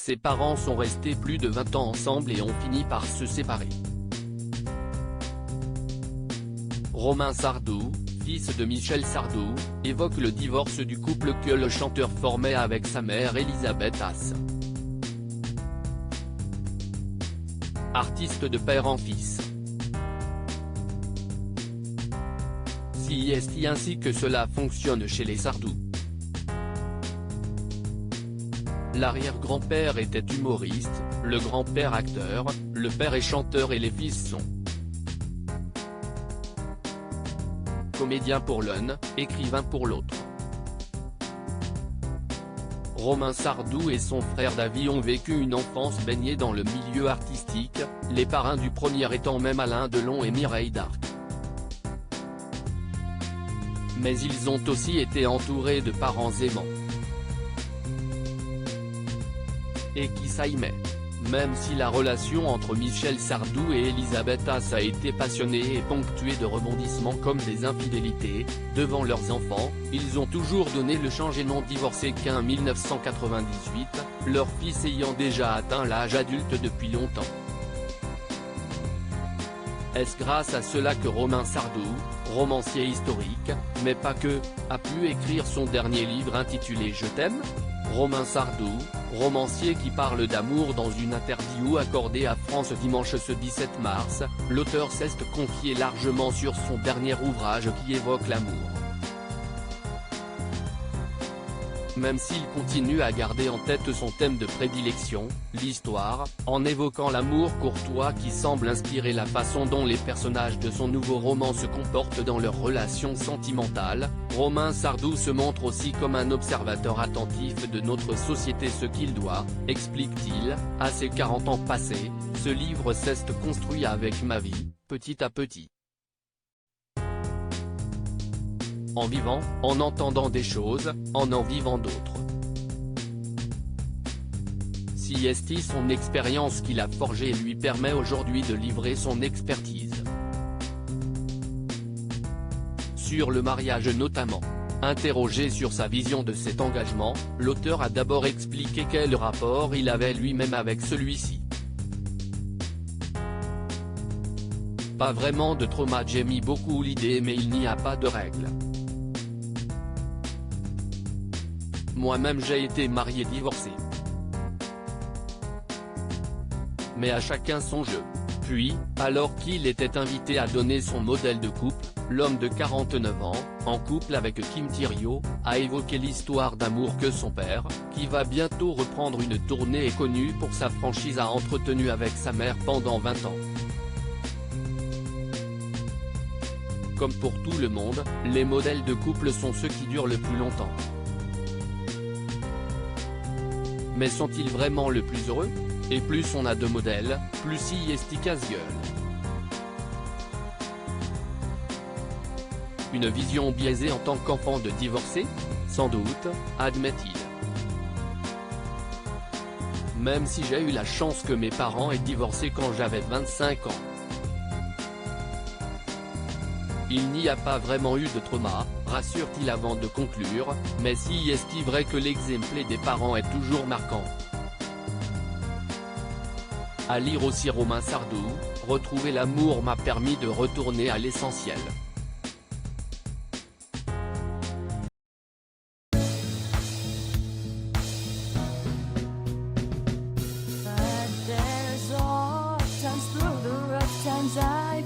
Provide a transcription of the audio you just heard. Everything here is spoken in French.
Ses parents sont restés plus de 20 ans ensemble et ont fini par se séparer. Romain Sardou, fils de Michel Sardou, évoque le divorce du couple que le chanteur formait avec sa mère Elisabeth Haas. Artiste de père en fils. Si est ainsi que cela fonctionne chez les Sardou. L'arrière-grand-père était humoriste, le grand-père acteur, le père est chanteur et les fils sont comédien pour l'un, écrivain pour l'autre. Romain Sardou et son frère David ont vécu une enfance baignée dans le milieu artistique, les parrains du premier étant même Alain Delon et Mireille d'Arc. Mais ils ont aussi été entourés de parents aimants. Et qui s'aimaient. Même si la relation entre Michel Sardou et Elisabeth Haas a été passionnée et ponctuée de rebondissements comme des infidélités, devant leurs enfants, ils ont toujours donné le change et n'ont divorcé qu'en 1998, leur fils ayant déjà atteint l'âge adulte depuis longtemps. Est-ce grâce à cela que Romain Sardou, romancier historique, mais pas que, a pu écrire son dernier livre intitulé Je t'aime ? Romain Sardou, romancier qui parle d'amour dans une interview accordée à France dimanche ce 17 mars, l'auteur s'est confié largement sur son dernier ouvrage qui évoque l'amour. Même s'il continue à garder en tête son thème de prédilection, l'histoire, en évoquant l'amour courtois qui semble inspirer la façon dont les personnages de son nouveau roman se comportent dans leurs relations sentimentales, Romain Sardou se montre aussi comme un observateur attentif de notre société, ce qu'il doit, explique-t-il, à ses 40 ans passés, ce livre s'est construit avec ma vie, petit à petit. En vivant, en entendant des choses, en vivant d'autres. Si est son expérience qu'il a forgée lui permet aujourd'hui de livrer son expertise. Sur le mariage notamment. Interrogé sur sa vision de cet engagement, l'auteur a d'abord expliqué quel rapport il avait lui-même avec celui-ci. Pas vraiment de trauma, j'aime beaucoup l'idée mais il n'y a pas de règle. Moi-même j'ai été marié divorcé. Mais à chacun son jeu. Puis, alors qu'il était invité à donner son modèle de couple, l'homme de 49 ans, en couple avec Kim Thiriot, a évoqué l'histoire d'amour que son père, qui va bientôt reprendre une tournée et connu pour sa franchise, a entretenu avec sa mère pendant 20 ans. Comme pour tout le monde, les modèles de couple sont ceux qui durent le plus longtemps. Mais sont-ils vraiment le plus heureux? Et plus on a de modèles, plus si est casse-gueule. Une vision biaisée en tant qu'enfant de divorcé? Sans doute, admet-il. Même si j'ai eu la chance que mes parents aient divorcé quand j'avais 25 ans. Il n'y a pas vraiment eu de trauma, rassure-t-il avant de conclure, mais si est-il vrai que l'exemple des parents est toujours marquant. À lire aussi Romain Sardou, retrouver l'amour m'a permis de retourner à l'essentiel. But there's all times through the rough times I